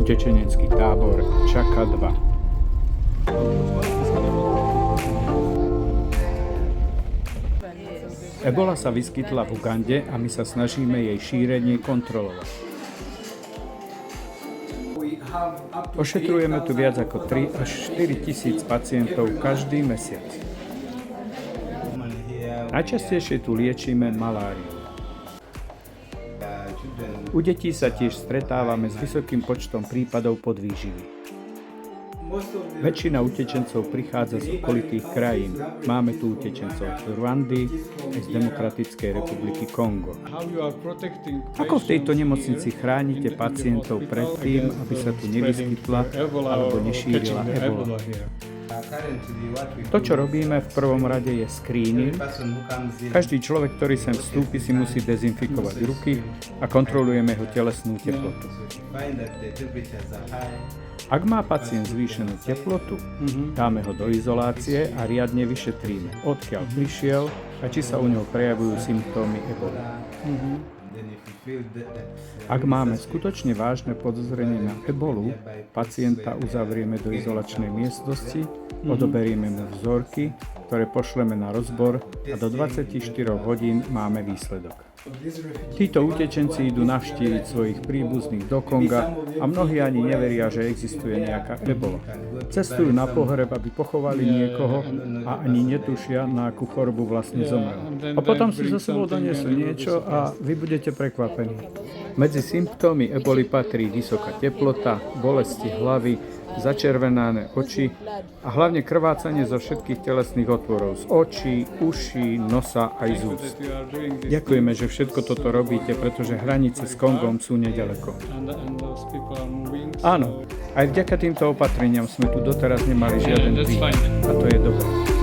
Utečenecký tábor Čaka 2. Ebola sa vyskytla v Ugande a my sa snažíme jej šírenie kontrolovať. Ošetrujeme tu viac ako 3 až 4 tisíc pacientov každý mesiac. Najčastejšie tu liečíme maláriu. U detí sa tiež stretávame s vysokým počtom prípadov podvýživy. Väčšina utečencov prichádza z okolitých krajín. Máme tu utečencov z Rwandy a z Demokratickej republiky Kongo. Ako v tejto nemocnici chránite pacientov pred tým, aby sa tu nevyskytla alebo nešírila ebola? To, čo robíme v prvom rade, je screening. Každý človek, ktorý sem vstúpi, si musí dezinfikovať ruky a kontrolujeme jeho telesnú teplotu. Ak má pacient zvýšenú teplotu, dáme ho do izolácie a riadne vyšetríme, odkiaľ prišiel a či sa u neho prejavujú symptómy eboly. Ak máme skutočne vážne podozrenie na ebolu, pacienta uzavrieme do izolačnej miestnosti, odoberieme mu vzorky, ktoré pošleme na rozbor a do 24 hodín máme výsledok. Títo utečenci idú navštíviť svojich príbuzných do Konga a mnohí ani neveria, že existuje nejaká ebola. Cestujú na pohreb, aby pochovali niekoho a ani netušia, na akú chorobu vlastne zomrel. A potom si so sebou donesú niečo a vy budete prekvapení. Medzi symptómy eboli patrí vysoká teplota, bolesti hlavy, začervenané oči a hlavne krvácanie zo všetkých telesných otvorov, z očí, uší, nosa aj z úst. Ďakujeme, že všetko toto robíte, pretože hranice s Kongom sú neďaleko. Áno, aj vďaka týmto opatreniam sme tu doteraz nemali žiaden prípad a to je dobré.